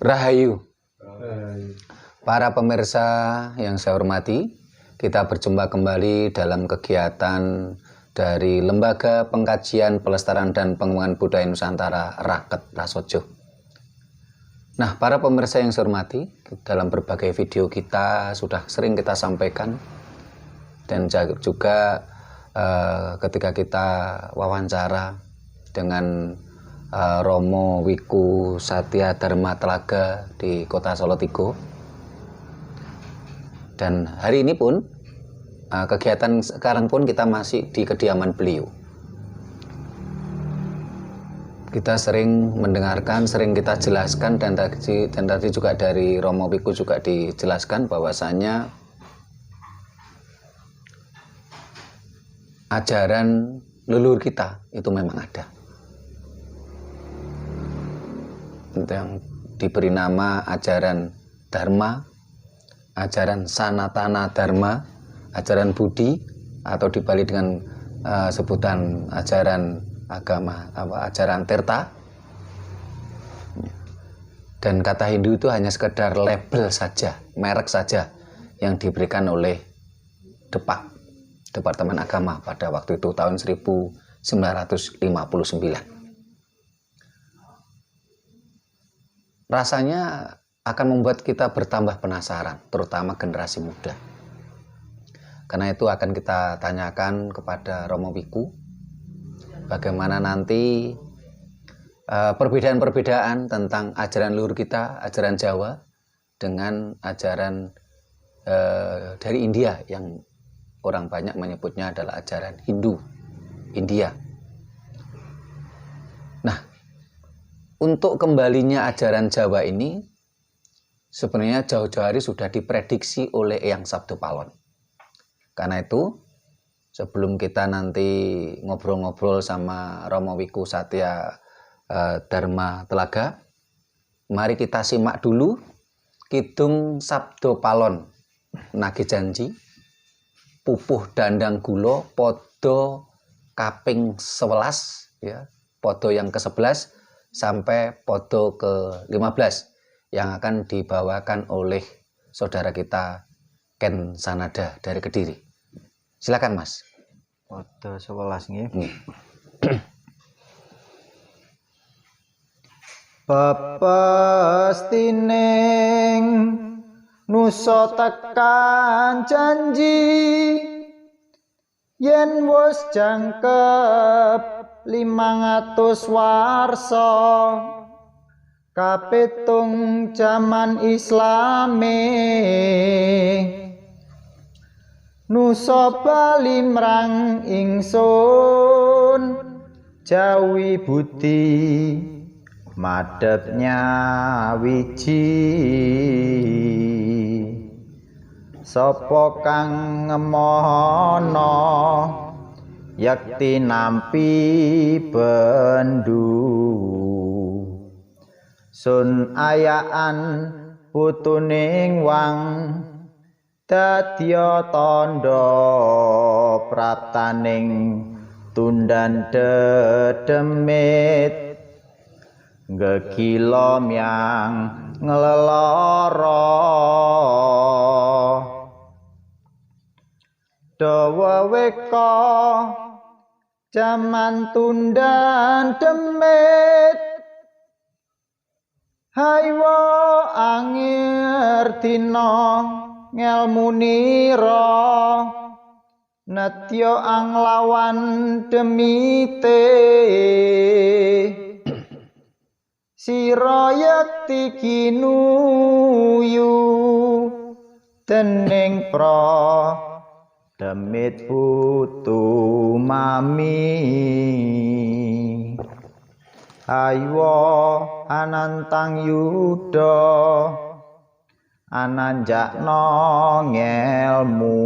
Rahayu. Para pemirsa yang saya hormati, kita berjumpa kembali dalam kegiatan dari Lembaga Pengkajian Pelestarian dan Pengembangan Budaya Nusantara Raket Prasojo. Nah, para pemirsa yang saya hormati, dalam berbagai video kita sudah sering kita sampaikan dan juga ketika kita wawancara dengan Romo Wiku Satya Dharma Telaga di Kota Solotigo. Dan hari ini pun kegiatan sekarang pun kita masih di kediaman beliau. Kita sering mendengarkan, sering kita jelaskan dan tadi juga dari Romo Wiku juga dijelaskan bahwasanya ajaran leluhur kita itu memang ada. Yang diberi nama ajaran Dharma, ajaran Sanatana Dharma, ajaran Budi, atau dibalik dengan sebutan ajaran agama, ajaran Tirta. Dan kata Hindu itu hanya sekedar label saja, merek saja yang diberikan oleh Departemen Agama pada waktu itu tahun 1959. Rasanya akan membuat kita bertambah penasaran, terutama generasi muda. Karena itu akan kita tanyakan kepada Romo Wiku, bagaimana nanti perbedaan-perbedaan tentang ajaran leluhur kita, ajaran Jawa, dengan ajaran dari India yang orang banyak menyebutnya adalah ajaran Hindu, India. Nah, untuk kembalinya ajaran Jawa ini sebenarnya jauh-jauh hari sudah diprediksi oleh Eyang Sabdo Palon. Karena itu sebelum kita nanti ngobrol-ngobrol sama Romo Wiku Satya Dharma Telaga, mari kita simak dulu Kidung Sabdo Palon nagih janji pupuh dandang gulo podo kaping 11 ya, podo yang ke-11 sampai podo ke-15 yang akan dibawakan oleh saudara kita Ken Sanada dari Kediri. Silakan Mas. Podo 11 nggih. Pepestining nusa tekan janji yen wis jangkep 500 warsa kapitung jaman Islame nusa bali mrang ingsun jawi budi madhepnya wiji sapa kang ngemono yakti nampi bendu sun ayaan putuning wang dadya tandha praptaning tundan dedemit gegila myang ngleloro dawa weka jaman tundan demit haywa angir dina ngelmunira natya anglawan demite sira yakti kinuyu dening pra demit putu mami aywa anantang yuda ananjakna ngelmu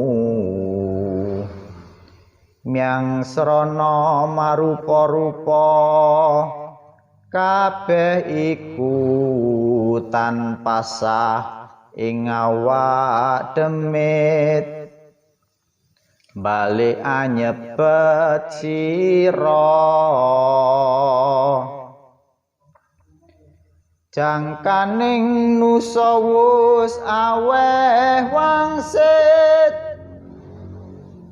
myang srana marupa-rupa kabeh iku tanpa sah ing awak demit balik anyepet sira jangkaning nusa wus aweh wangsit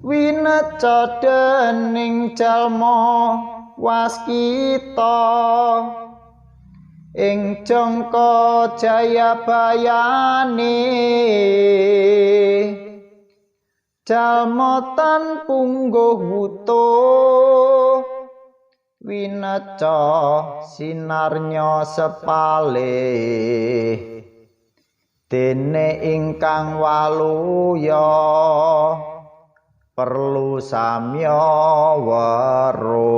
wineca dening jalma waskita ing jangka jayabayane jalma tan pungguh wutuh wineca sinarnya sepale dene ingkang waluya perlu samya weruh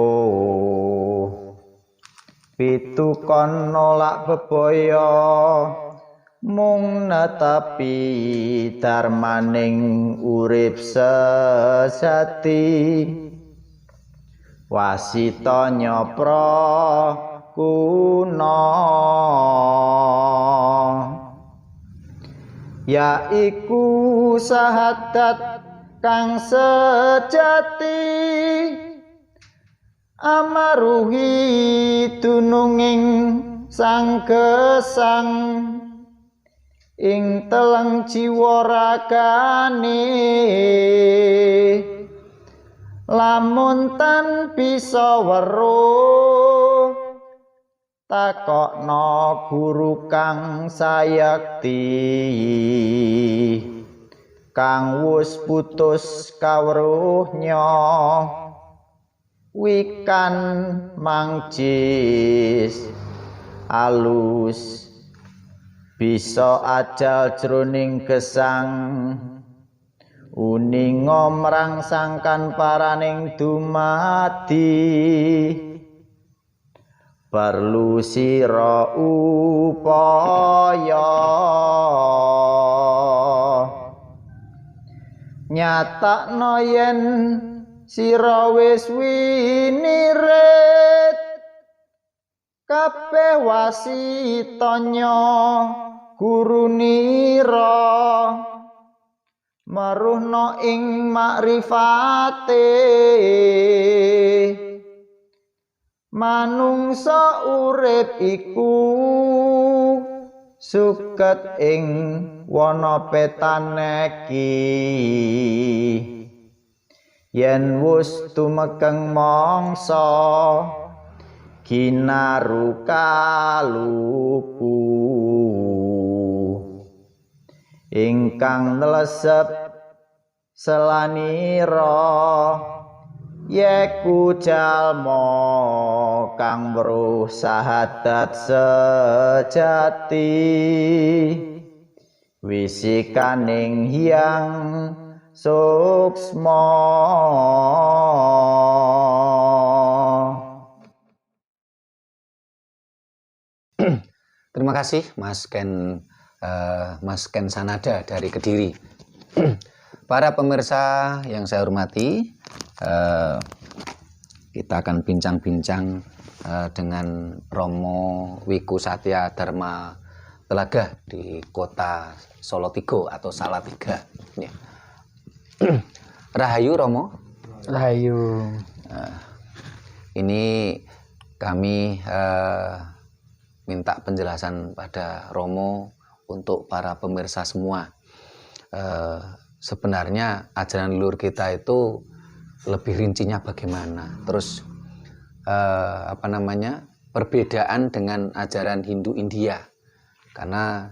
pitukon nolak bebaya mung netepi darmaning urip sejati wasita nyapra kuna yaiku sahadat kang sejati amaruhi dununging sang gesang ing teleng jiwa ragane lamun tan bisa weruh takokno guru kang sayekti kang wus putus kawruhnya wikan mangjis alus bisa ajal jroning gesang uninga mrangsangkan paraning dumadi perlu sira upaya nyatakno yen sira wis winirit kabeh wasitanya gurunira maruhna ing makrifate manungsa urip iku suket ing wana petaneki yen wus tumekeng mangsa ginaruka luku ingkang nlesep selanira yeku jalma kang weruh sahadat sejati wisikaning hyang suksma. Terima kasih Mas Ken Sanada dari Kediri. Para pemirsa yang saya hormati, kita akan bincang-bincang dengan Romo Wiku Satya Dharma Telaga di kota Solotigo atau Salatiga. Rahayu Romo. Rahayu. Ini kami minta penjelasan pada Romo untuk para pemirsa semua. Sebenarnya ajaran leluhur kita itu lebih rincinya bagaimana? Terus perbedaan dengan ajaran Hindu India. Karena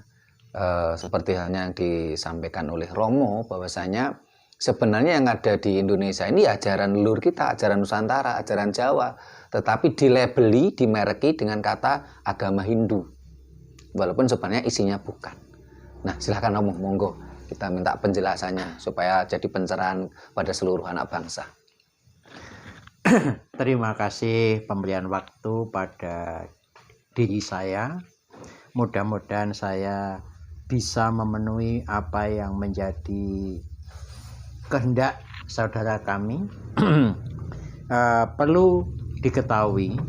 seperti halnya yang disampaikan oleh Romo bahwasanya sebenarnya yang ada di Indonesia ini ajaran leluhur kita, ajaran Nusantara, ajaran Jawa, tetapi dilabeli, dimereki dengan kata agama Hindu, walaupun sebenarnya isinya bukan. Nah, silahkan Romo, monggo kita minta penjelasannya supaya jadi pencerahan pada seluruh anak bangsa. Terima kasih pemberian waktu pada diri saya. Mudah-mudahan saya bisa memenuhi apa yang menjadi kehendak saudara kami. Perlu diketahui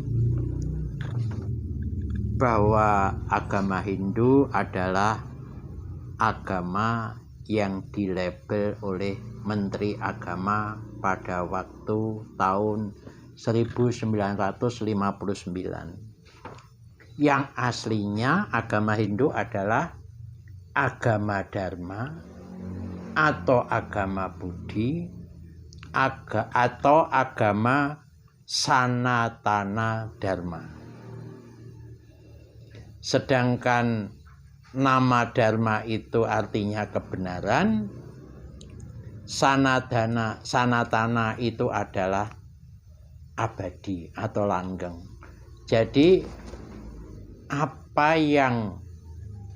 bahwa agama Hindu adalah agama yang dilabel oleh Menteri Agama pada waktu tahun 1959. Yang aslinya agama Hindu adalah agama Dharma atau agama Budi atau agama Sanatana Dharma. Sedangkan nama Dharma itu artinya kebenaran, Sanatana itu adalah abadi atau langgeng. Jadi apa yang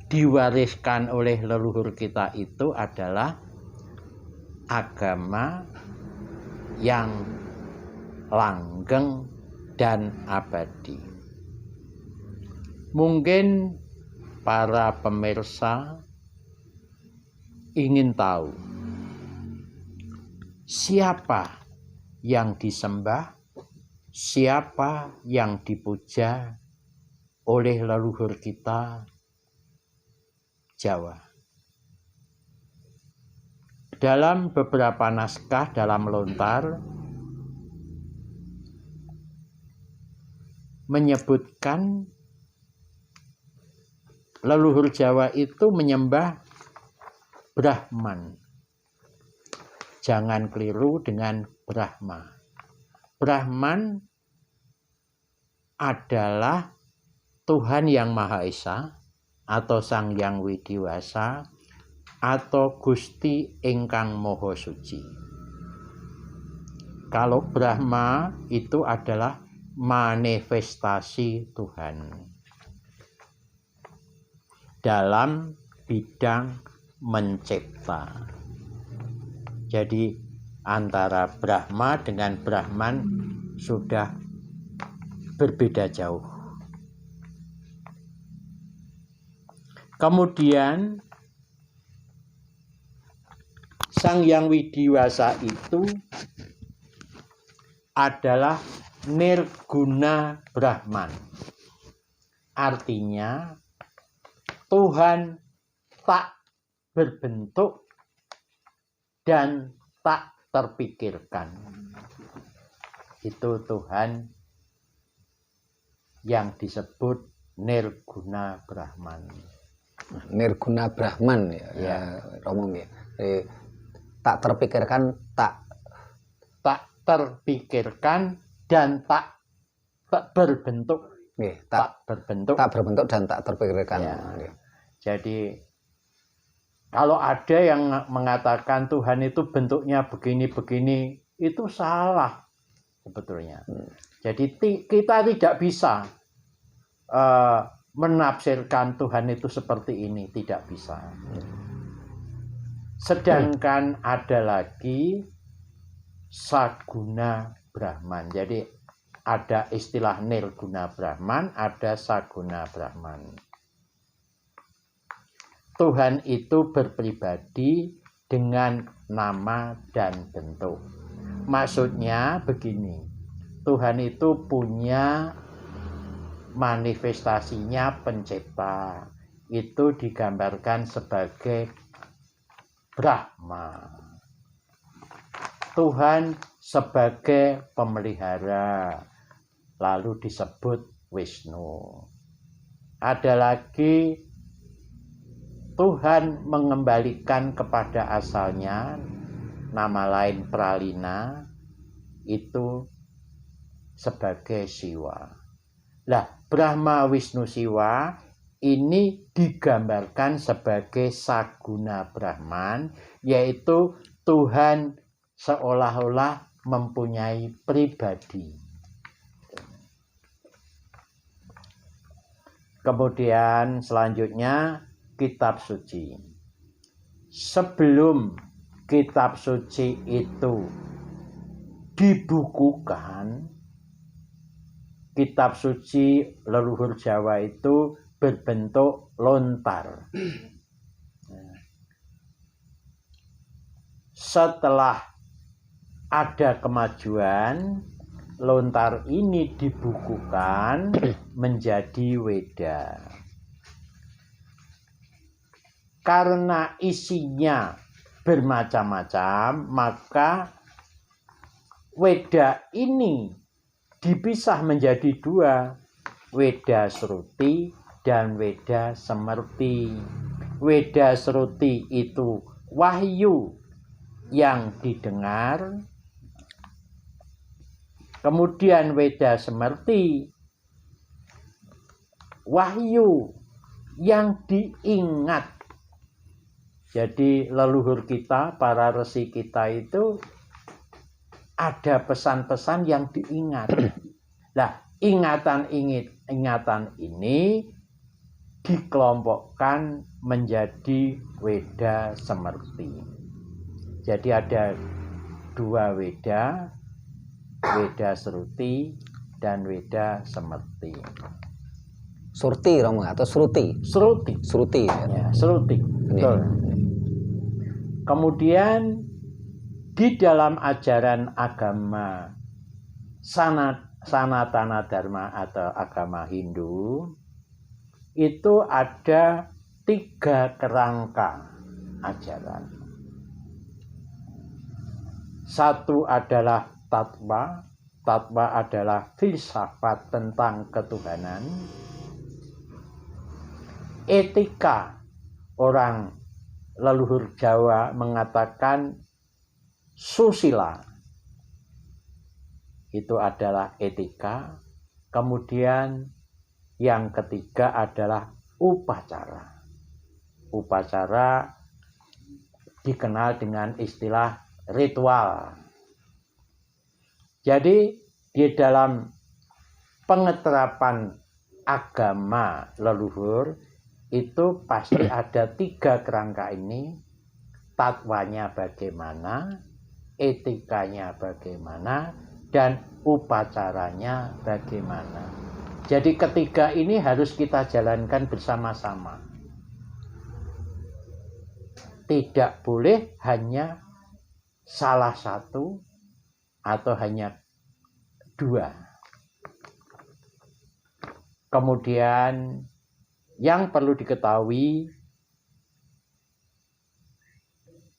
diwariskan oleh leluhur kita itu adalah agama yang langgeng dan abadi. Mungkin para pemirsa ingin tahu siapa yang disembah, siapa yang dipuja oleh leluhur kita Jawa. Dalam beberapa naskah dalam lontar menyebutkan leluhur Jawa itu menyembah Brahman. Jangan keliru dengan Brahma. Brahman adalah Tuhan yang Maha Esa atau Sang Hyang Widiwasa atau Gusti ingkang Maha Suci. Kalau Brahma itu adalah manifestasi Tuhan dalam bidang mencipta. Jadi antara Brahma dengan Brahman sudah berbeda jauh. Kemudian Sang Hyang Widiwasa itu adalah Nirguna Brahman. Artinya Tuhan tak berbentuk dan tak terpikirkan. Itu Tuhan yang disebut Nirguna Brahman. Nirguna Brahman ya, Romo ya. Tak terpikirkan, tak terpikirkan dan tak berbentuk. Tak berbentuk dan tak terpikirkan. Ya. Jadi kalau ada yang mengatakan Tuhan itu bentuknya begini-begini, itu salah sebetulnya. Jadi kita tidak bisa menafsirkan Tuhan itu seperti ini, tidak bisa. Sedangkan ada lagi Saguna Brahman. Jadi ada istilah Nirguna Brahman, ada Saguna Brahman. Tuhan itu berpribadi dengan nama dan bentuk. Maksudnya begini, Tuhan itu punya manifestasinya pencipta. Itu digambarkan sebagai Brahma. Tuhan sebagai pemelihara, lalu disebut Wisnu. Ada lagi Tuhan mengembalikan kepada asalnya, nama lain Pralina, itu sebagai Siwa. Nah, Brahma, Wisnu, Siwa ini digambarkan sebagai Saguna Brahman, yaitu Tuhan seolah-olah mempunyai pribadi. Kemudian selanjutnya kitab suci. Sebelum kitab suci itu dibukukan, kitab suci leluhur Jawa itu berbentuk lontar. Setelah ada kemajuan, lontar ini dibukukan menjadi Weda. Karena isinya bermacam-macam, maka Weda ini dipisah menjadi dua. Weda Sruti dan Weda Semerti. Weda Sruti itu wahyu yang didengar. Kemudian Weda Semerti wahyu yang diingat. Jadi leluhur kita, para resi kita itu ada pesan-pesan yang diingat. Nah, ingatan ini dikelompokkan menjadi Weda Semerti. Jadi ada 2 Weda, Weda Sruti dan Weda Semerti. Surti Romo atau Sruti? Sruti. Sruti. Ya, Sruti. Betul. Kemudian di dalam ajaran agama Sanatana Dharma atau agama Hindu itu ada 3 kerangka ajaran. Satu adalah tatwa. Tatwa adalah filsafat tentang ketuhanan. Etika, orang leluhur Jawa mengatakan susila. Itu adalah etika. Kemudian yang ketiga adalah upacara. Upacara dikenal dengan istilah ritual. Jadi di dalam pengeterapan agama leluhur itu pasti ada 3 kerangka ini. Tatwanya bagaimana, etikanya bagaimana, dan upacaranya bagaimana. Jadi ketiga ini harus kita jalankan bersama-sama. Tidak boleh hanya salah satu atau hanya 2. Kemudian yang perlu diketahui,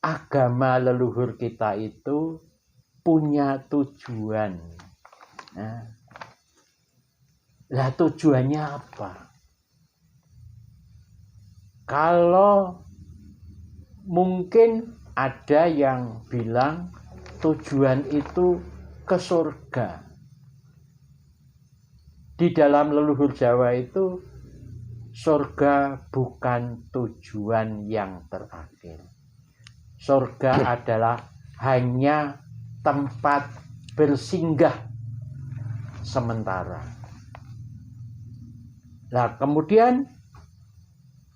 agama leluhur kita itu punya tujuan. Nah, tujuannya apa? Kalau mungkin ada yang bilang tujuan itu ke surga. Di dalam leluhur Jawa itu surga bukan tujuan yang terakhir. Surga adalah hanya tempat bersinggah sementara. Nah, kemudian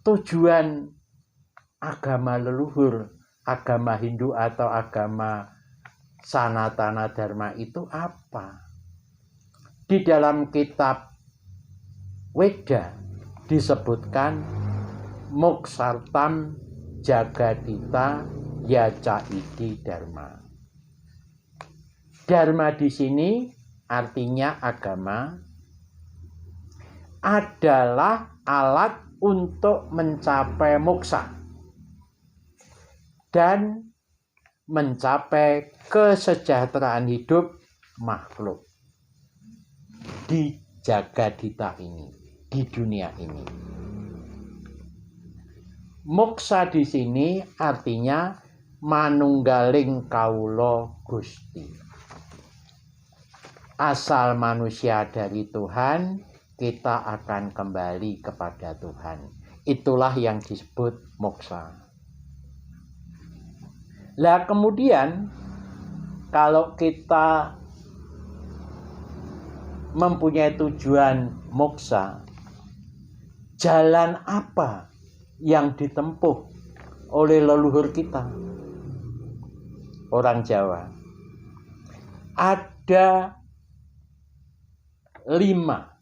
tujuan agama leluhur, agama Hindu atau agama Sanatana Dharma itu apa? Di dalam kitab Weda disebutkan Moksartam Jagadita Yaca Idi Dharma. Dharma di sini artinya agama adalah alat untuk mencapai moksa dan mencapai kesejahteraan hidup makhluk di jagadita ini, di dunia ini. Moksa di sini artinya manunggaling kawula Gusti. Asal manusia dari Tuhan, kita akan kembali kepada Tuhan. Itulah yang disebut moksa. Lah kemudian kalau kita mempunyai tujuan moksa, jalan apa yang ditempuh oleh leluhur kita, orang Jawa? Ada 5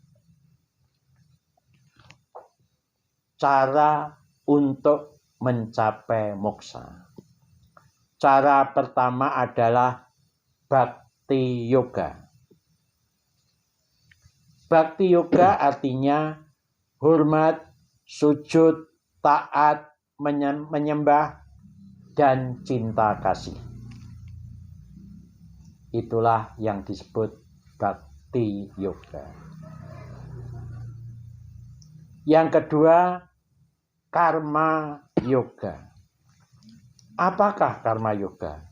cara untuk mencapai moksa. Cara pertama adalah bhakti yoga. Bhakti yoga artinya hormat, sujud, taat, menyembah, dan cinta kasih. Itulah yang disebut bhakti yoga. Yang kedua, karma yoga. Apakah karma yoga?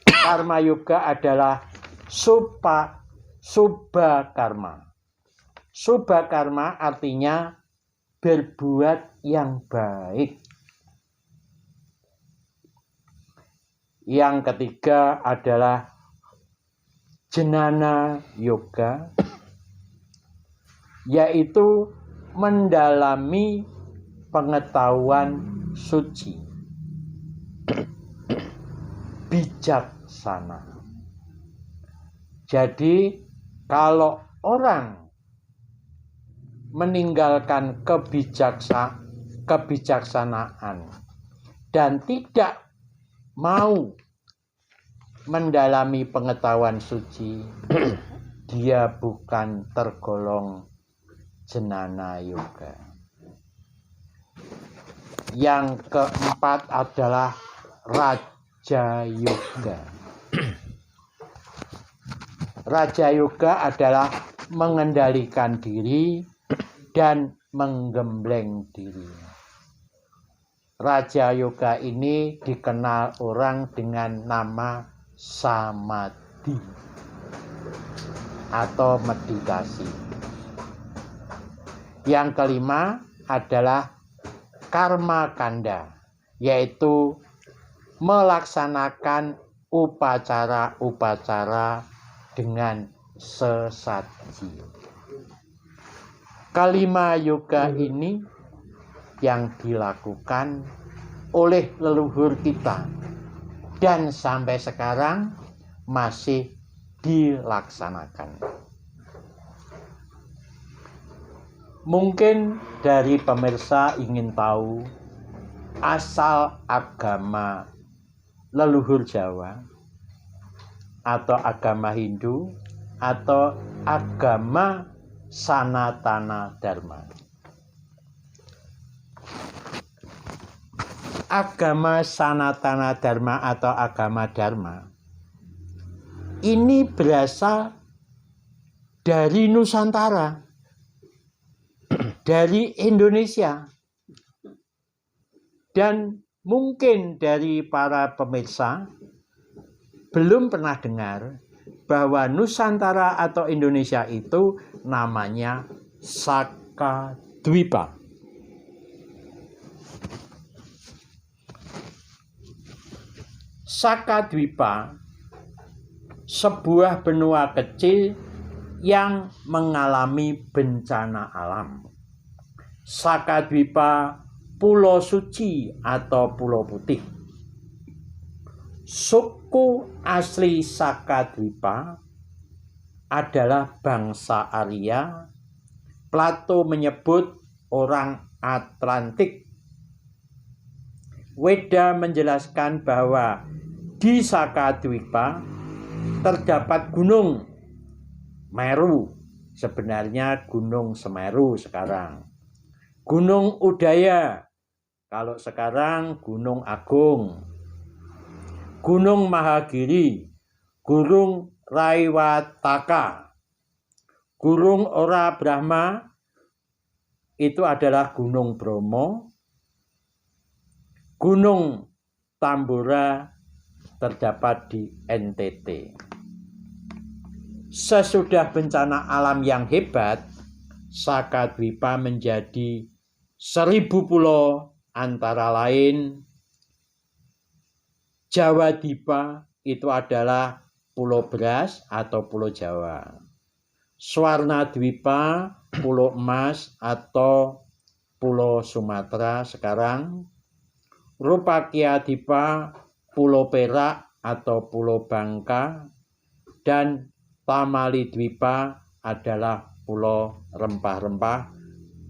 Karma yoga adalah subha karma. Subha karma artinya berbuat yang baik. Yang ketiga adalah jnana yoga, yaitu mendalami pengetahuan suci, bijaksana. Jadi kalau orang meninggalkan kebijaksanaan dan tidak mau mendalami pengetahuan suci, dia bukan tergolong jnana yoga. Yang keempat adalah raja yoga. Raja yoga adalah mengendalikan diri dan menggembleng diri. Raja yoga ini dikenal orang dengan nama samadhi atau meditasi. Yang kelima adalah karma kanda, yaitu melaksanakan upacara-upacara dengan sesaji. Kelima yoga ini yang dilakukan oleh leluhur kita dan sampai sekarang masih dilaksanakan. Mungkin dari pemirsa ingin tahu asal agama leluhur Jawa atau agama Hindu atau agama Sanatana Dharma. Agama Sanatana Dharma atau agama Dharma ini berasal dari Nusantara, dari Indonesia. Dan mungkin dari para pemirsa belum pernah dengar bahwa Nusantara atau Indonesia itu namanya Sakadwipa. Sakadwipa sebuah benua kecil yang mengalami bencana alam. Sakadwipa Pulau Suci atau Pulau Putih. Suku asli Sakadwipa adalah bangsa Arya. Plato menyebut orang Atlantik. Weda menjelaskan bahwa di Sakadwipa terdapat gunung Meru, sebenarnya Gunung Semeru sekarang. Gunung Udaya, kalau sekarang Gunung Agung. Gunung Mahagiri, Gunung Raiwataka, Gunung Ora Brahma, itu adalah Gunung Bromo. Gunung Tambora terdapat di NTT. Sesudah bencana alam yang hebat, Sakadwipa menjadi 1000 pulau, antara lain Jawa Dipa itu adalah Pulau Beras atau Pulau Jawa. Swarna Dwipa, Pulau Emas atau Pulau Sumatera sekarang. Rupakya Dipa, Pulau Perak atau Pulau Bangka. Dan Tamali Dwipa adalah Pulau Rempah-Rempah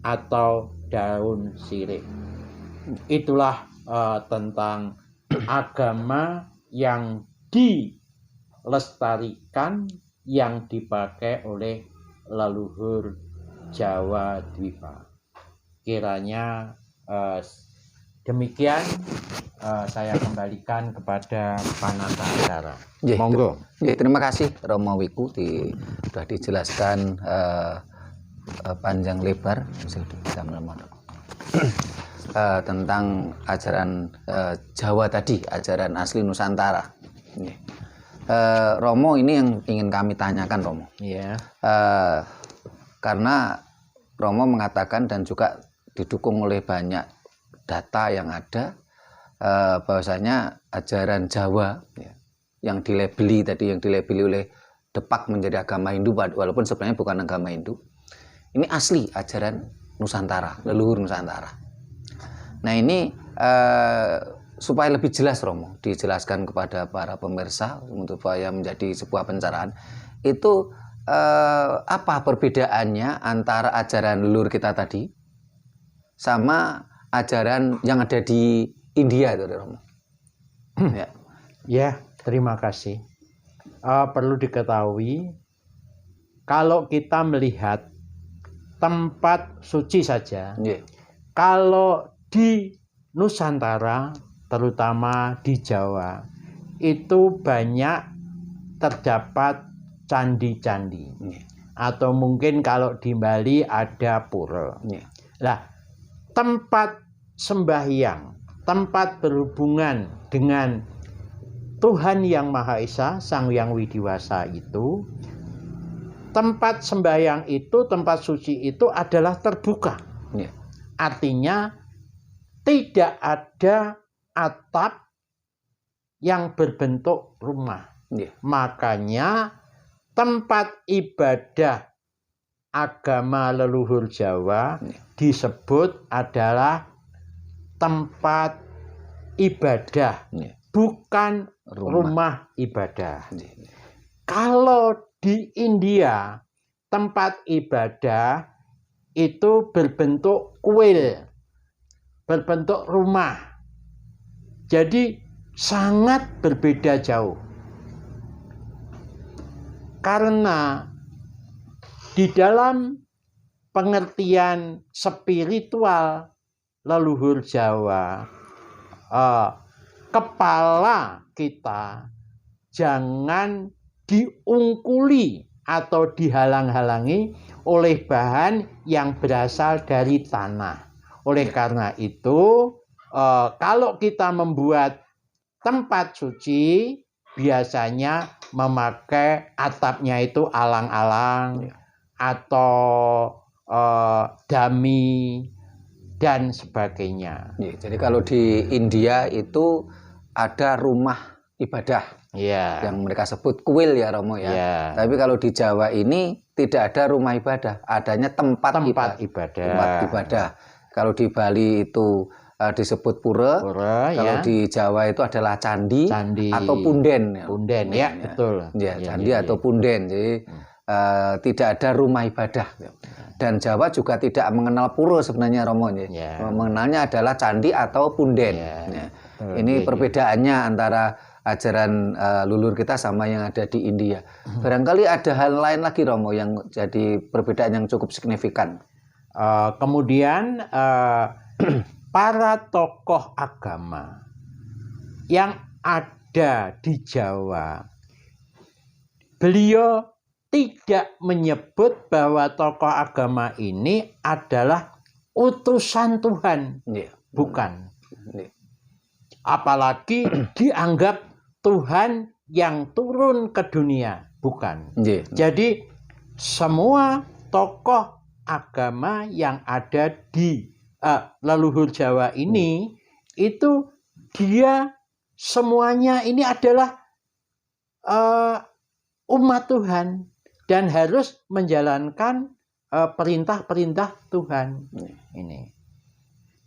atau daun sirih. Itulah tentang agama yang dilestarikan, yang dipakai oleh leluhur Jawa Dwipa. Kiranya demikian, saya kembalikan kepada Panata Acara. Monggo. Terima kasih Romo Wiku sudah dijelaskan panjang lebar tentang ajaran Jawa tadi, ajaran asli Nusantara. Romo, ini yang ingin kami tanyakan, Romo. Ya. Karena Romo mengatakan dan juga didukung oleh banyak data yang ada, bahwasanya ajaran Jawa yang dilabeli oleh Depak menjadi agama Hindu, walaupun sebenarnya bukan agama Hindu. Ini asli ajaran Nusantara, leluhur Nusantara. Nah ini supaya lebih jelas, Romo, dijelaskan kepada para pemirsa supaya menjadi sebuah pencerahan. Itu apa perbedaannya antara ajaran leluhur kita tadi sama ajaran yang ada di India itu, Romo? Ya, terima kasih. Perlu diketahui, kalau kita melihat tempat suci saja, kalau di Nusantara, terutama di Jawa, itu banyak terdapat candi-candi. Atau mungkin kalau di Bali ada pura. Nah, tempat sembahyang, tempat berhubungan dengan Tuhan Yang Maha Esa, Sang Hyang Widiwasa itu, tempat sembahyang itu, tempat suci itu adalah terbuka. Artinya tidak ada atap yang berbentuk rumah. Makanya tempat ibadah agama leluhur Jawa disebut adalah tempat ibadah, bukan rumah ibadah. Kalau di India tempat ibadah itu berbentuk kuil, berbentuk rumah. Jadi sangat berbeda jauh. Karena di dalam pengertian spiritual leluhur Jawa, kepala kita jangan diungkuli atau dihalang-halangi oleh bahan yang berasal dari tanah. Oleh karena itu, kalau kita membuat tempat suci, biasanya memakai atapnya itu alang-alang atau dami dan sebagainya. Jadi kalau di India itu ada rumah ibadah yang mereka sebut kuil, ya Romo ya. Tapi kalau di Jawa ini tidak ada rumah ibadah, adanya tempat ibadah. Kalau di Bali itu disebut pura, kalau di Jawa itu adalah candi atau punden. Punden, betul. Candi atau punden. Jadi tidak ada rumah ibadah. Dan Jawa juga tidak mengenal pura sebenarnya, Romo. Mengenalnya adalah candi atau punden. Ini perbedaannya antara ajaran leluhur kita sama yang ada di India. Barangkali ada hal lain lagi, Romo, yang jadi perbedaan yang cukup signifikan. Kemudian para tokoh agama yang ada di Jawa, beliau tidak menyebut bahwa tokoh agama ini adalah utusan Tuhan. Bukan. Apalagi dianggap Tuhan yang turun ke dunia. Bukan. Jadi semua tokoh agama yang ada di leluhur Jawa ini, itu dia semuanya ini adalah umat Tuhan dan harus menjalankan perintah-perintah Tuhan ini.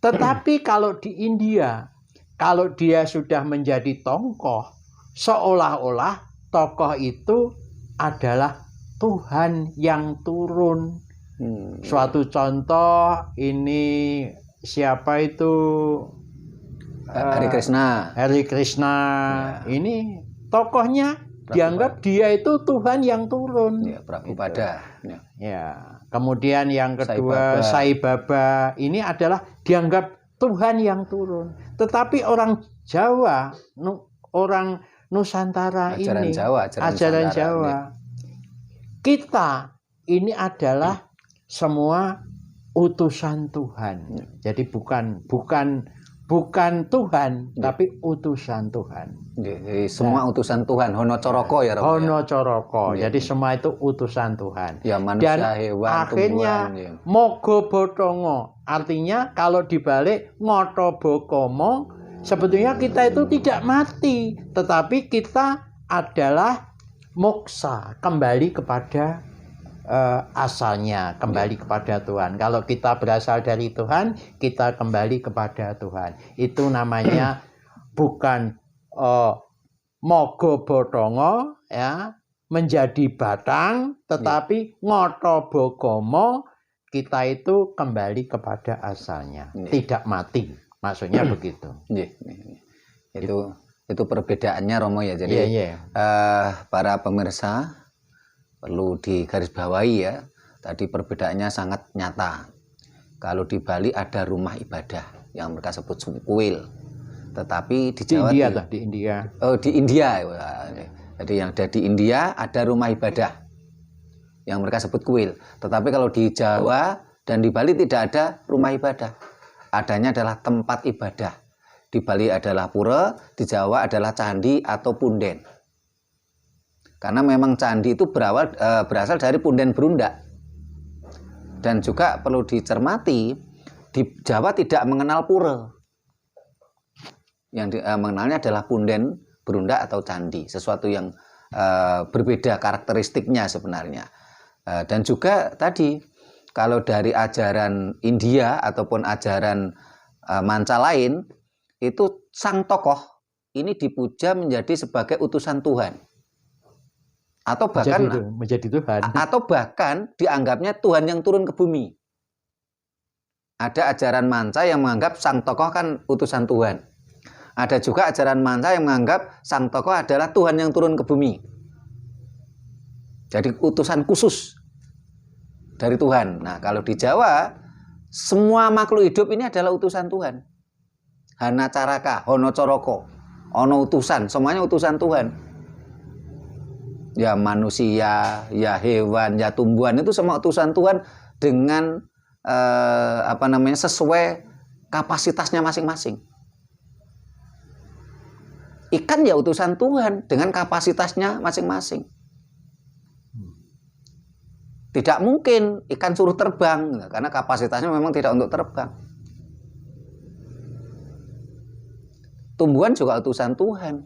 Tetapi kalau di India, kalau dia sudah menjadi tokoh, seolah-olah tokoh itu adalah Tuhan yang turun. Suatu contoh, ini siapa itu? Hari Krishna. Ini tokohnya dianggap dia itu Tuhan yang turun. Prabhupada. Kemudian yang kedua, Sai Baba. Ini adalah dianggap Tuhan yang turun. Tetapi orang Jawa, orang Nusantara ajaran Jawa. Kita ini adalah semua utusan Tuhan. Jadi bukan Tuhan, tapi utusan Tuhan. Jadi semua utusan Tuhan, hono coroko ya Romo. Hono coroko. Jadi semua itu utusan Tuhan. Ya manusia, Dan hewan, akhirnya tumbuhan. mogo botongo. Artinya kalau dibalik ngoto bokomo, sebetulnya kita itu tidak mati, tetapi kita adalah moksa, kembali kepada asalnya, kembali kepada Tuhan. Kalau kita berasal dari Tuhan, kita kembali kepada Tuhan. Itu namanya bukan mogo botongo, ya, menjadi batang, tetapi ngoto bogomo, kita itu kembali kepada asalnya, tidak mati. Maksudnya begitu. Itu perbedaannya Romo ya. Jadi para pemirsa perlu digarisbawahi ya. Tadi perbedaannya sangat nyata. Kalau di Bali ada rumah ibadah yang mereka sebut sumkuil. Tetapi di Jawa di India. Oh, di India. Jadi yang ada di India ada rumah ibadah yang mereka sebut kuil. Tetapi kalau di Jawa dan di Bali tidak ada rumah ibadah. Adanya adalah tempat ibadah. Di Bali adalah pura, di Jawa adalah candi atau punden. Karena memang candi itu berasal dari punden berundak. Dan juga perlu dicermati, di Jawa tidak mengenal pura. Yang mengenalnya adalah punden berundak atau candi. Sesuatu yang berbeda karakteristiknya sebenarnya. Dan juga tadi, kalau dari ajaran India ataupun ajaran manca lain, itu sang tokoh ini dipuja menjadi sebagai utusan Tuhan. Atau bahkan menjadi Tuhan, atau bahkan dianggapnya Tuhan yang turun ke bumi. Ada ajaran manca yang menganggap sang tokoh kan utusan Tuhan. Ada juga ajaran manca yang menganggap sang tokoh adalah Tuhan yang turun ke bumi. Jadi utusan khusus dari Tuhan. Nah, kalau di Jawa semua makhluk hidup ini adalah utusan Tuhan. Hana caraka, hono coroko, ono utusan, semuanya utusan Tuhan. Ya manusia, ya hewan, ya tumbuhan itu semua utusan Tuhan dengan sesuai kapasitasnya masing-masing. Ikan ya utusan Tuhan dengan kapasitasnya masing-masing. Tidak mungkin ikan suruh terbang karena kapasitasnya memang tidak untuk terbang. Tumbuhan juga utusan Tuhan.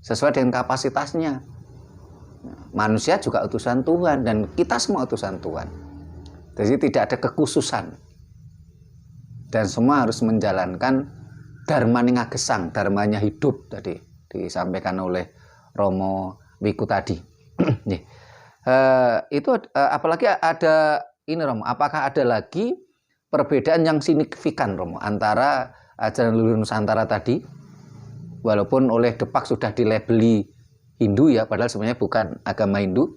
Sesuai dengan kapasitasnya. Manusia juga utusan Tuhan dan kita semua utusan Tuhan. Jadi tidak ada kekhususan. Dan semua harus menjalankan dharma ningagesang, dharmanya hidup tadi disampaikan oleh Romo Wiku tadi. Apalagi ada ini Romo, apakah ada lagi perbedaan yang signifikan Romo antara ajaran leluhur Nusantara tadi? Walaupun oleh Depak sudah dilabeli Hindu ya, padahal sebenarnya bukan agama Hindu.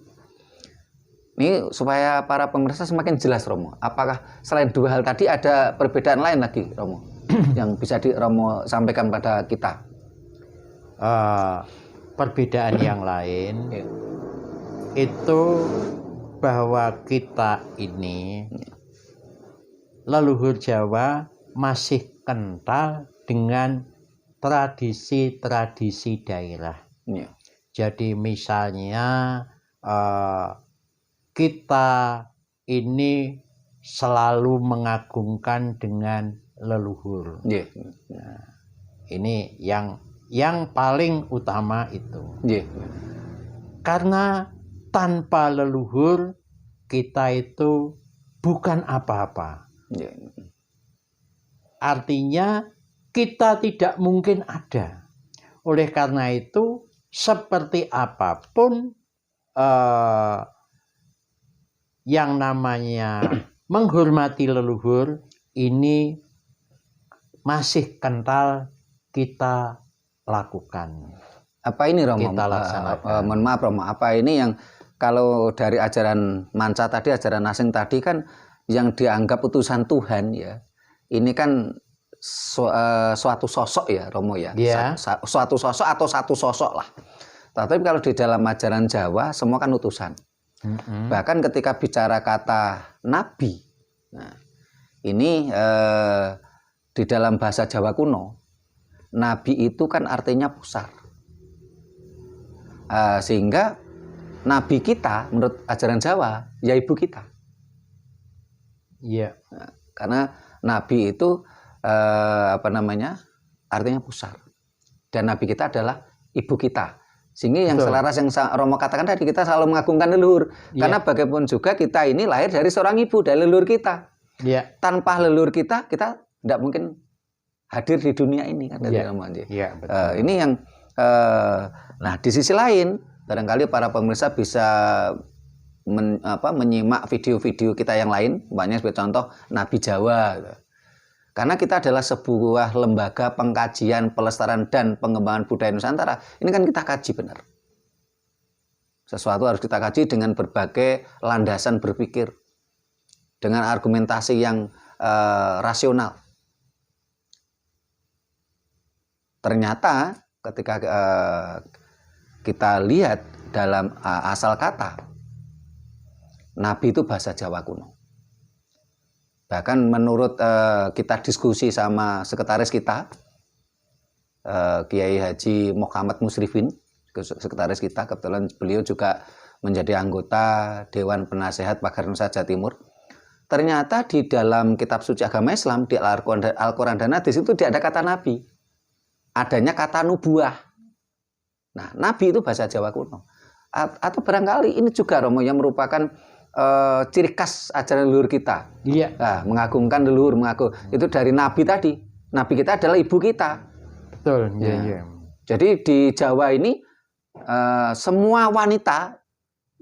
Ini supaya para pemirsa semakin jelas Romo. Apakah selain dua hal tadi ada perbedaan lain lagi Romo yang bisa Romo sampaikan pada kita? Perbedaan yang lain itu bahwa kita ini leluhur Jawa masih kental dengan tradisi-tradisi daerah. Jadi misalnya kita ini selalu mengagungkan dengan leluhur. Nah, ini yang paling utama itu. Karena tanpa leluhur kita itu bukan apa-apa. Artinya kita tidak mungkin ada. Oleh karena itu, seperti apapun yang namanya menghormati leluhur, ini masih kental kita lakukan. Apa ini Romo? Kita laksanakan. Mohon maaf Romo, apa ini yang kalau dari ajaran manca tadi, ajaran asing tadi kan yang dianggap utusan Tuhan ya. Ini kan suatu sosok ya Romo ya, suatu sosok atau satu sosok lah. Tapi kalau di dalam ajaran Jawa semua kan utusan. Bahkan ketika bicara kata nabi, nah, ini di dalam bahasa Jawa kuno, nabi itu kan artinya pusar. Sehingga nabi kita menurut ajaran Jawa ya ibu kita. Iya. Nah, karena nabi itu artinya pusar. Dan nabi kita adalah ibu kita. Sehingga yang selaras yang Romo katakan tadi, kita selalu mengagungkan leluhur. Karena bagaimanapun juga kita ini lahir dari seorang ibu, dari leluhur kita. Tanpa leluhur kita tidak mungkin hadir di dunia ini kan. Ini yang nah di sisi lain barangkali para pemirsa bisa menyimak video-video kita yang lain, banyak sebagai contoh Nabi Jawa gitu. Karena kita adalah sebuah lembaga pengkajian, pelestarian dan pengembangan budaya Nusantara. Ini kan kita kaji benar. Sesuatu harus kita kaji dengan berbagai landasan berpikir, dengan argumentasi yang rasional. Ternyata ketika kita lihat dalam asal kata, Nabi itu bahasa Jawa kuno. Bahkan menurut kita diskusi sama sekretaris kita, Kiai Haji Muhammad Musrifin, sekretaris kita, kebetulan beliau juga menjadi anggota Dewan Penasehat Pagar Nusa Jawa Timur. Ternyata di dalam kitab suci agama Islam, di Al-Quran dan Hadis itu tidak ada kata Nabi. Adanya kata nubuah. Nah, Nabi itu bahasa Jawa kuno. Atau barangkali ini juga Romo yang merupakan ciri khas ajaran leluhur kita. Iya. Nah, mengagungkan leluhur, itu dari Nabi tadi. Nabi kita adalah ibu kita. Betul. Iya. Jadi di Jawa ini semua wanita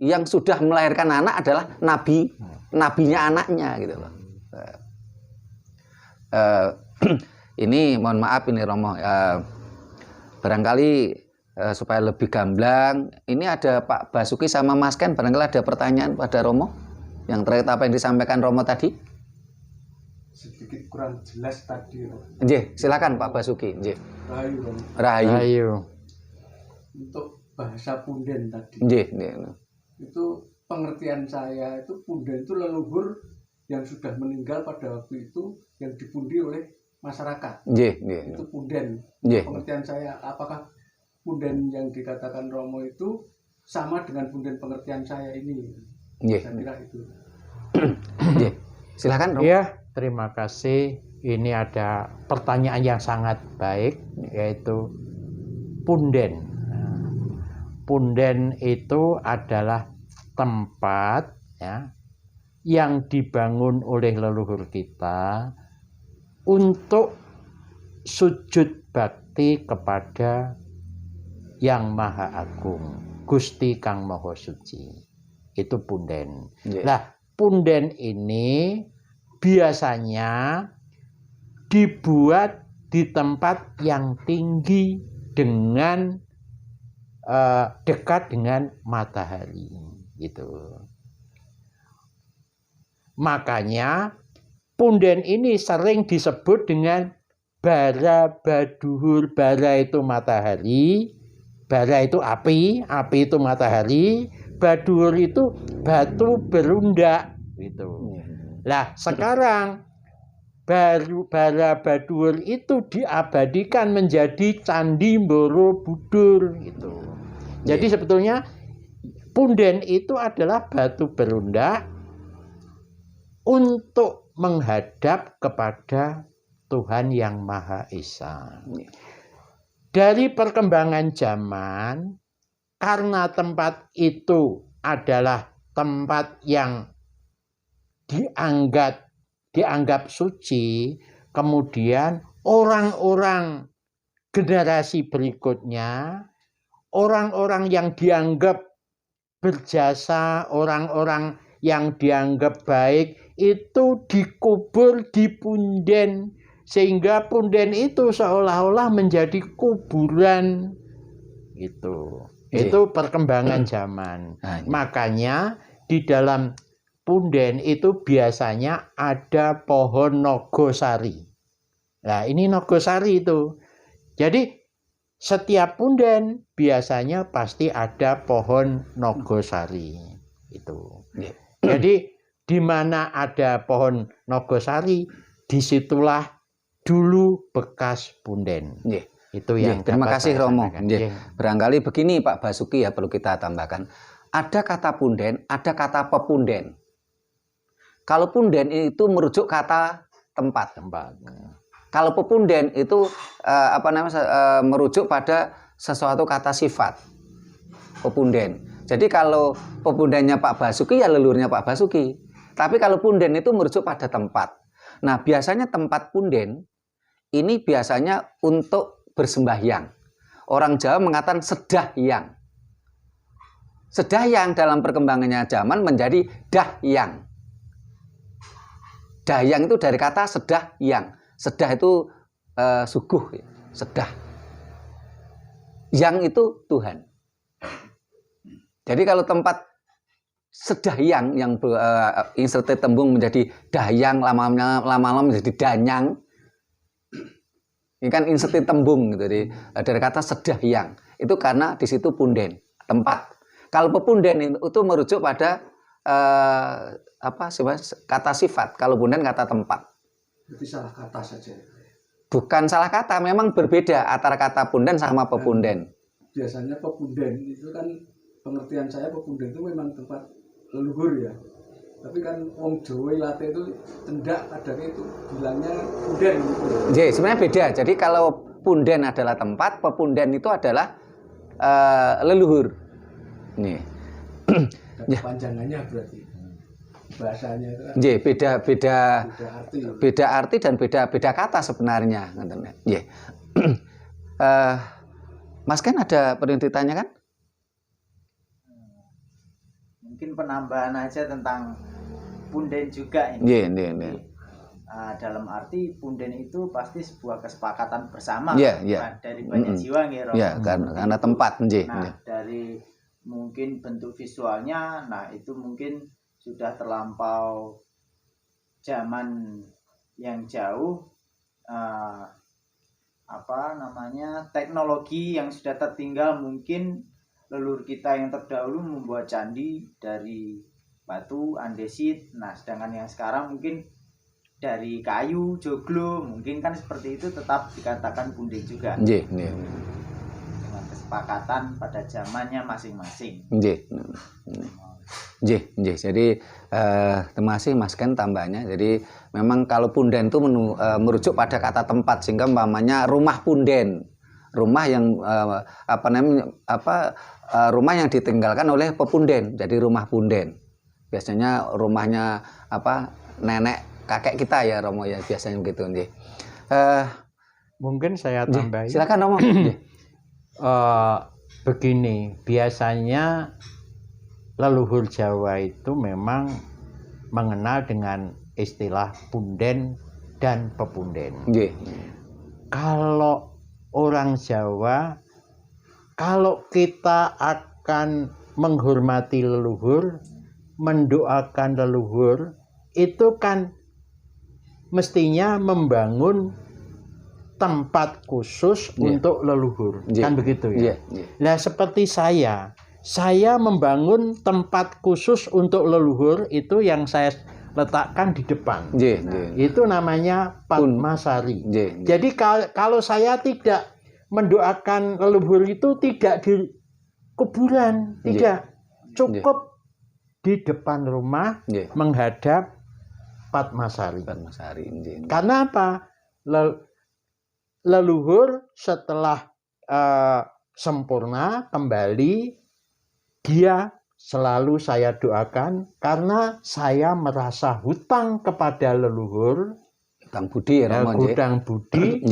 yang sudah melahirkan anak adalah nabinya anaknya gitu loh. Ini mohon maaf ini Romo, barangkali supaya lebih gamblang, ini ada Pak Basuki sama Mas Ken, barangkali ada pertanyaan pada Romo yang terkait apa yang disampaikan Romo tadi. Sedikit kurang jelas tadi. Nggih, silakan Pak Basuki. Nggih. Rahayu. Untuk bahasa punden tadi. Nggih. Itu pengertian saya itu punden itu leluhur yang sudah meninggal pada waktu itu yang dipundi oleh masyarakat. Nggih. Itu punden. Nggih. Pengertian saya, apakah punden yang dikatakan Romo itu sama dengan punden pengertian saya ini? Saya kira itu. Nggih. Silakan Romo. Iya, terima kasih. Ini ada pertanyaan yang sangat baik, yaitu punden. Punden itu adalah tempat ya, yang dibangun oleh leluhur kita untuk sujud bakti kepada Yang Maha Agung, Gusti Kang Maha Suci. Itu punden. Nah, punden ini biasanya dibuat di tempat yang tinggi dengan dekat dengan matahari gitu. Makanya punden ini sering disebut dengan bara baduhur. Bara itu matahari, bara itu api, api itu matahari, baduhur itu batu berundak gitu. Nah, sekarang bara baduhur itu diabadikan menjadi Candi Borobudur gitu. Jadi sebetulnya punden itu adalah batu berundak untuk menghadap kepada Tuhan Yang Maha Esa. Dari perkembangan zaman, karena tempat itu adalah tempat yang dianggap suci, kemudian orang-orang generasi berikutnya, orang-orang yang dianggap berjasa, orang-orang yang dianggap baik, itu dikubur di punden, sehingga punden itu seolah-olah menjadi kuburan gitu. Itu perkembangan zaman. Makanya di dalam punden itu biasanya ada pohon nogosari. Nah, ini nogosari itu. Jadi setiap punden biasanya pasti ada pohon nogosari. Itu. Nggih. Jadi di mana ada pohon Nogosari, disitulah dulu bekas punden. Nggih. Itu yang Terima dapat kasih saya Romo. sampaikan. Nggih. Barangkali begini Pak Basuki ya, perlu kita tambahkan. Ada kata punden, ada kata pepunden. Kalau punden itu merujuk kata tempat. Kalau pepunden itu merujuk pada sesuatu kata sifat. Pepunden. Jadi kalau pepundennya Pak Basuki ya leluhurnya Pak Basuki. Tapi kalau punden itu merujuk pada tempat. Nah, biasanya tempat punden ini biasanya untuk bersembahyang. Orang Jawa mengatakan sedahyang. Sedahyang dalam perkembangannya zaman menjadi dahyang. Dahyang itu dari kata sedahyang. Sedah itu suguh, sedah. Yang itu Tuhan. Jadi kalau tempat sedahyang yang inserted tembung menjadi dahyang, lama-lama menjadi danyang. Ini kan inserted tembung gitu, dari kata sedahyang. Itu karena di situ punden, tempat. Kalau pepunden itu merujuk pada kata sifat. Kalau punden kata tempat. Berarti salah kata saja. Bukan salah kata, memang berbeda antara kata punden sama pepunden. Biasanya pepunden itu kan, pengertian saya pepunden itu memang tempat leluhur ya. Tapi kan wong Jawa Ilate itu cendak kadang itu bilangnya punden gitu. Jadi sebenarnya beda. Jadi kalau punden adalah tempat, pepunden itu adalah leluhur. Nih. Panjangannya berarti bahasanya itu kan beda arti dan beda kata sebenarnya. Mas Ken ada perlu ditanyakan? Mungkin penambahan aja tentang punden juga ini. Dalam arti punden itu pasti sebuah kesepakatan bersama dari banyak jiwa nggih. Karena tempat. Dari mungkin bentuk visualnya, nah itu mungkin sudah terlampau zaman yang jauh, teknologi yang sudah tertinggal. Mungkin leluhur kita yang terdahulu membuat candi dari batu, andesit. Nah, sedangkan yang sekarang mungkin dari kayu, joglo, mungkin kan seperti itu tetap dikatakan punden juga. Dengan kesepakatan pada zamannya masing-masing. Jadi terima kasih Mas Ken tambahnya. Jadi memang kalau punden itu merujuk pada kata tempat, sehingga umpamanya rumah punden, rumah yang rumah yang ditinggalkan oleh pepunden, jadi rumah punden. Biasanya rumahnya nenek kakek kita ya Romo ya, biasanya begitu. Mungkin saya tambahin. Silakan Romo. Begini, biasanya leluhur Jawa itu memang mengenal dengan istilah punden dan pepunden. Kalau orang Jawa, kalau kita akan menghormati leluhur, mendoakan leluhur, itu kan mestinya membangun tempat khusus untuk leluhur. Kan begitu ya? Nah, seperti saya membangun tempat khusus untuk leluhur, itu yang saya letakkan di depan. Itu namanya Padmasari. Jadi kalau saya tidak mendoakan leluhur itu tidak di kuburan, tidak, cukup di depan rumah menghadap Padmasari. Karena apa? Leluhur setelah sempurna kembali, dia selalu saya doakan karena saya merasa hutang kepada leluhur. Hutang budi ya, hutang budi,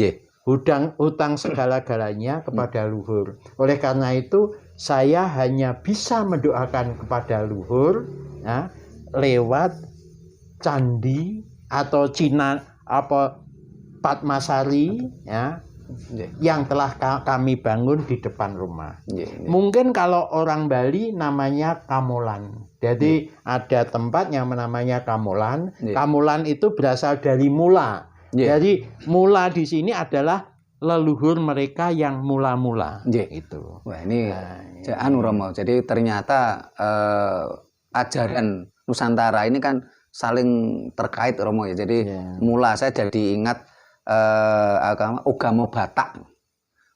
hutang segala-galanya kepada leluhur. Oleh karena itu saya hanya bisa mendoakan kepada leluhur lewat candi atau Padmasari yang telah kami bangun di depan rumah. Mungkin kalau orang Bali namanya Kamolan. Jadi ada tempat yang namanya Kamolan. Kamolan itu berasal dari mula. Jadi mula di sini adalah leluhur mereka yang mula-mula. Itu. Wah, ini Romo. Jadi ternyata ajaran Nusantara ini kan saling terkait Romo ya. Jadi mula saya jadi ingat Ugamo Batak.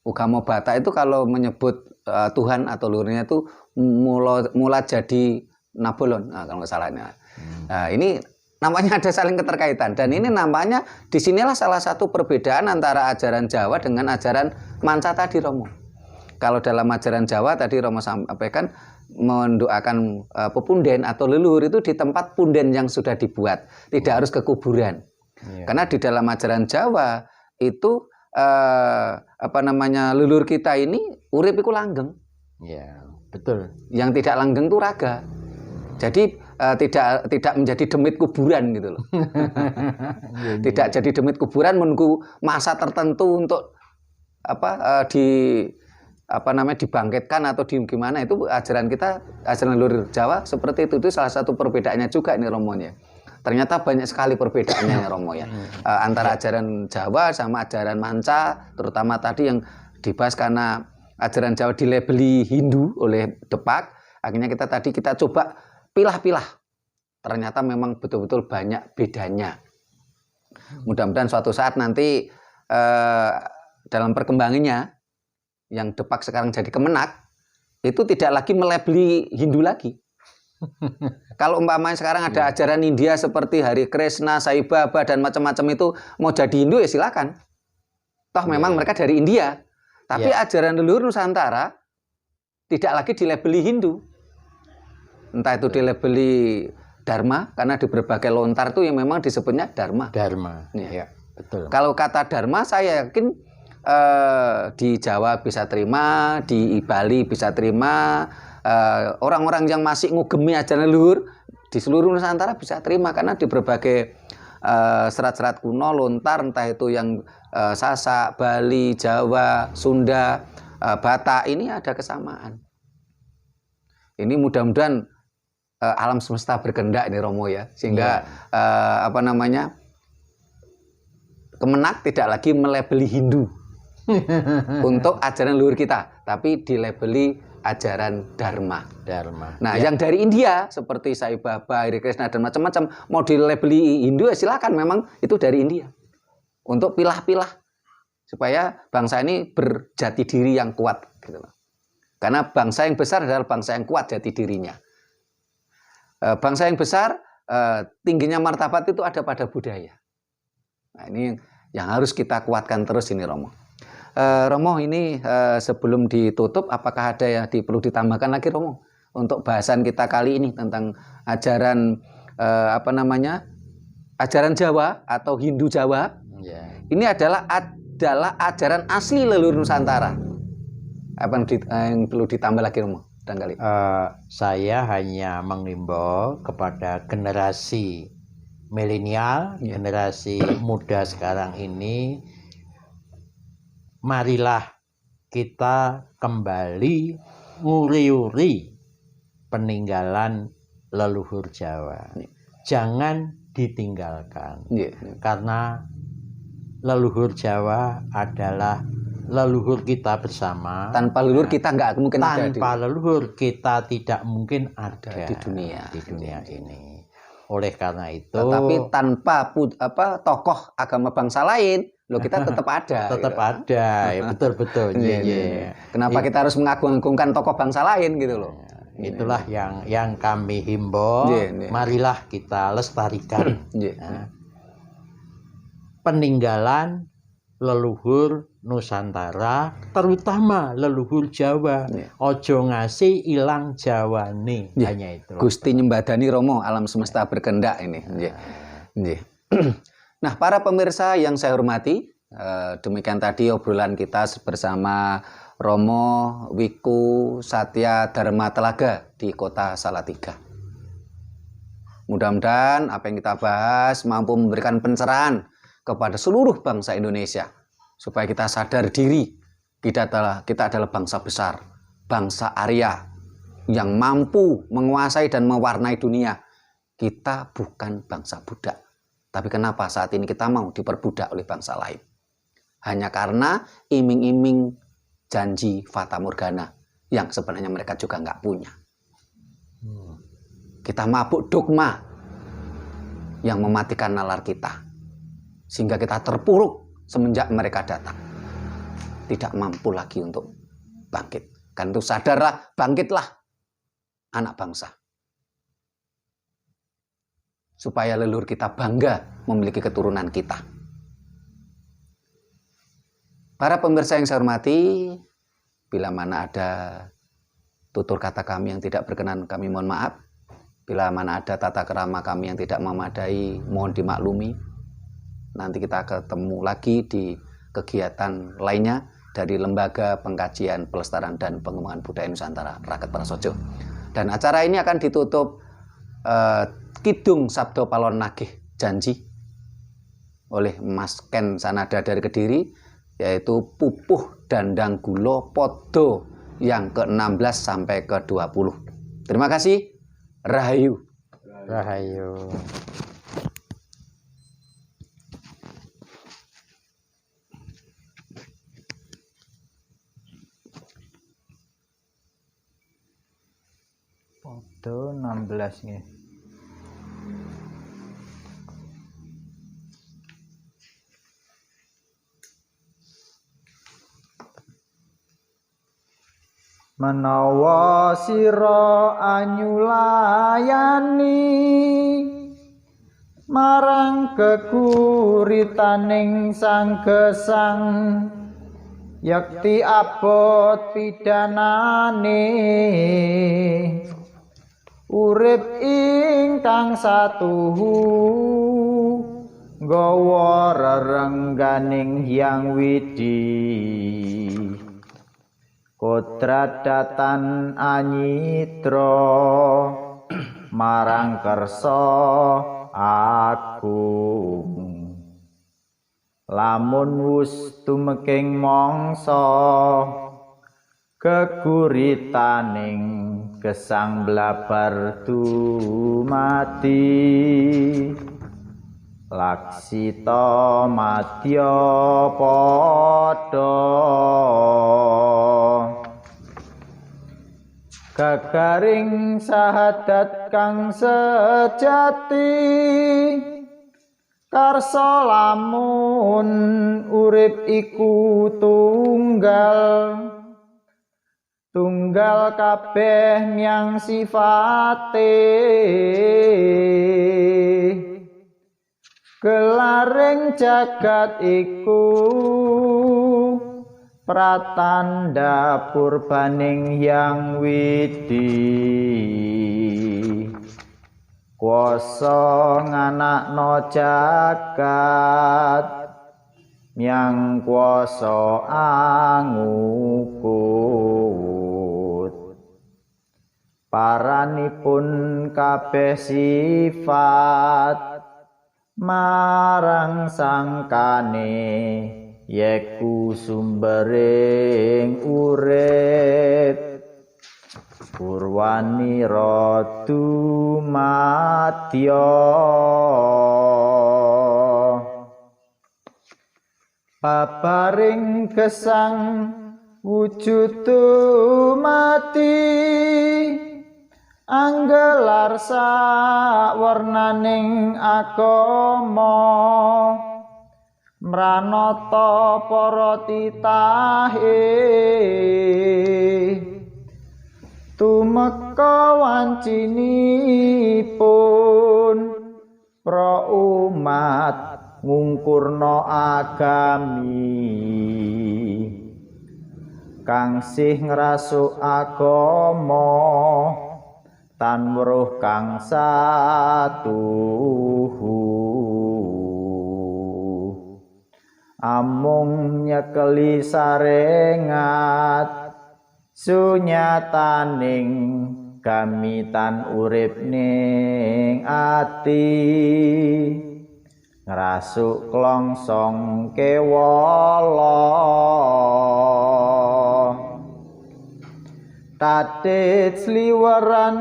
Ugamo Batak itu kalau menyebut Tuhan atau leluhurnya itu mula jadi Nabolon, kalau nggak salah. Nah, ini namanya ada saling keterkaitan, dan ini namanya disinilah salah satu perbedaan antara ajaran Jawa dengan ajaran Manca tadi, Romo. Kalau dalam ajaran Jawa tadi Romo sampaikan mendoakan pepunden atau leluhur itu di tempat punden yang sudah dibuat, tidak harus ke kuburan. Karena di dalam ajaran Jawa itu leluhur kita ini urip iku langgeng. Ya, betul. Yang tidak langgeng itu raga. Jadi tidak menjadi demit kuburan gitu loh. Tidak jadi demit kuburan menunggu masa tertentu untuk dibangkitkan atau gimana. Itu ajaran kita, ajaran leluhur Jawa seperti itu. Itu salah satu perbedaannya juga ini Romonya. Ternyata banyak sekali perbedaannya Romo ya. Antara ajaran Jawa sama ajaran Manca, terutama tadi yang dibahas karena ajaran Jawa dilabeli Hindu oleh Depak. Akhirnya kita coba pilah-pilah. Ternyata memang betul-betul banyak bedanya. Mudah-mudahan suatu saat nanti dalam perkembangannya yang Depak sekarang jadi Kemenak itu tidak lagi melabeli Hindu lagi. Kalau umpamanya sekarang ada ajaran India seperti Hare Krishna, Sai Baba dan macam-macam itu mau jadi Hindu ya silakan. Toh memang mereka dari India. Tapi ajaran leluhur Nusantara tidak lagi dilabeli Hindu. Entah itu dilabeli Dharma, karena di berbagai lontar itu yang memang disebutnya Dharma. Dharma. Ya, betul. Kalau kata Dharma saya yakin di Jawa bisa terima, di Bali bisa terima, orang-orang yang masih ngugemi ajaran leluhur di seluruh Nusantara bisa terima, karena di berbagai serat-serat kuno lontar, entah itu yang Sasak, Bali, Jawa, Sunda, Batak, ini ada kesamaan. Ini mudah-mudahan alam semesta berkehendak ini Romo ya, sehingga Kemenak tidak lagi melabeli Hindu untuk ajaran leluhur kita, tapi dilabeli ajaran Dharma. Nah, yang dari India seperti Sai Baba, Hare Krishna dan macam-macam mau dilabeli Hindu ya silakan, memang itu dari India. Untuk pilah-pilah supaya bangsa ini berjati diri yang kuat gitu loh. Karena bangsa yang besar adalah bangsa yang kuat jati dirinya. Bangsa yang besar tingginya martabat itu ada pada budaya. Nah, ini yang harus kita kuatkan terus ini Romo. Romo ini sebelum ditutup apakah ada yang perlu ditambahkan lagi Romo untuk bahasan kita kali ini tentang ajaran ajaran Jawa atau Hindu Jawa. Ini adalah ajaran asli leluhur Nusantara. Apa yang perlu ditambah lagi Romo? Saya hanya mengimbau kepada generasi milenial, generasi muda sekarang ini, marilah kita kembali nguri-uri peninggalan leluhur Jawa. Jangan ditinggalkan. Karena leluhur Jawa adalah leluhur kita bersama. Tanpa leluhur kita nggak mungkin ada. Tanpa leluhur kita tidak mungkin ada di dunia ini. Oleh karena itu, tetapi tanpa tokoh agama bangsa lain, kita tetap ada. Tetap ada, ya betul-betul. Kenapa kita harus mengagung-agungkan tokoh bangsa lain gitu loh? Itulah yang kami himbau. Marilah kita lestarikan peninggalan leluhur Nusantara, terutama leluhur Jawa. Ojo ngasih ilang Jawane. Hanya itu. Gusti nyembadani Romo, alam semesta berkehendak ini. Nah, para pemirsa yang saya hormati, demikian tadi obrolan kita bersama Romo Wiku Satya Dharma Telaga di Kota Salatiga. Mudah-mudahan apa yang kita bahas mampu memberikan pencerahan kepada seluruh bangsa Indonesia, supaya kita sadar diri kita adalah bangsa besar, bangsa Arya yang mampu menguasai dan mewarnai dunia. Kita bukan bangsa budak. Tapi kenapa saat ini kita mau diperbudak oleh bangsa lain? Hanya karena iming-iming janji fata morgana yang sebenarnya mereka juga nggak punya. Kita mabuk dogma yang mematikan nalar kita, sehingga kita terpuruk semenjak mereka datang. Tidak mampu lagi untuk bangkit. Kan itu sadarlah, bangkitlah anak bangsa. Supaya leluhur kita bangga memiliki keturunan kita. Para pemirsa yang saya hormati, bila mana ada tutur kata kami yang tidak berkenan, kami mohon maaf. Bila mana ada tata kerama kami yang tidak memadai, mohon dimaklumi. Nanti kita ketemu lagi di kegiatan lainnya dari Lembaga Pengkajian Pelestarian dan Pengembangan Budaya Nusantara Raket Prasojo. Dan acara ini akan ditutup Kidung Sabdo Palon Nagih Janji oleh Mas Ken Sanada dari Kediri, yaitu Pupuh Dandang Gulo Podo yang ke-16 sampai ke-20. Terima kasih. Rahayu. Rahayu. Podo 16 nggih. Menawa sira anyulayani marang kekuritaning sang gesang, yakti abot pidanane urip ingkang satuhu nggawa rerengganing hyang widi. Kodradatan anyitra marang kersa agung, lamun wus tumeking mangsa kekuritaning gesang blabar dumati, laksita madya padha gagaring sahadat kang sejati, karsa lamun urip iku tunggal kabeh nyang sifate, gelaring jagat iku pratanda purbaning hyang widi, kuasa nganakno jagat nyang kuasa angukut, paranipun kabeh sifat marang sangkane yeku sumbering urip, purwanira dumadya, paparing gesang wujud mati, anggelar sawernaning agama, mranata para titahe, tumeka wancinipun pra umat ngungkurna agami, kang sih ngrasuk agama tan weruh kang satuhu, amung nyekeli sarengat sunyataning gamitan urip ning ati, ngrasuk klongsong kewala, tatit sliweran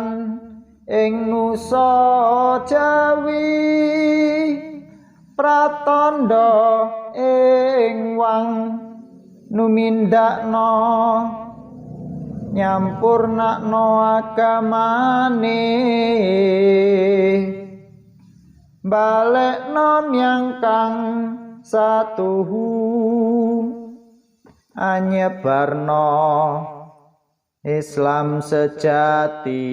ing nusa Jawi, pratandha ing wang numindakna nyampurnakno agamane balekno nyang kang satuhu anyebarno Islam sejati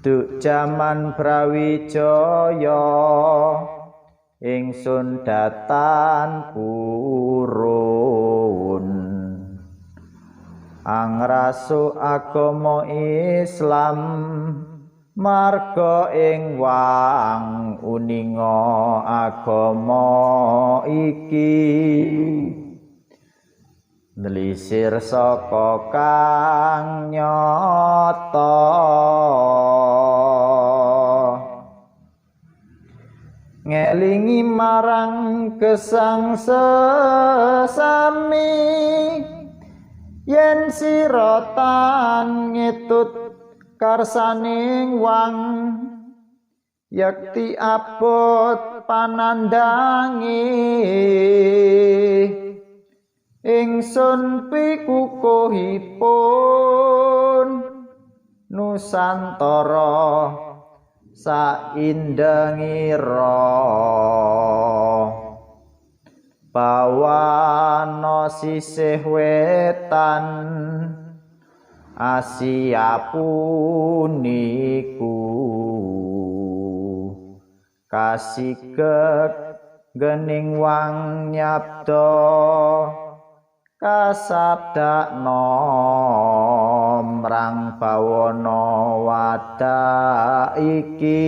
duk jaman Brawijaya ingsun datan purun angrasu agama Islam marga ing wang uninga agama iki nelisir saka kang nyata ngelingi marang gesang sesami yen sirotan ngetut karsaning wang yakti abot panandangi ingsun pikukuhipun Nusantara saindengira bawana sisih wetan Asia puniku kasigek gening wang nyabda kasabdakna mrang bawana wadah iki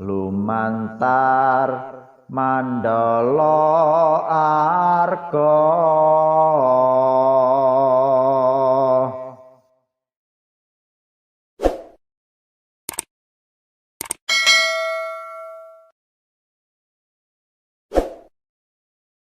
lumantar mandala arga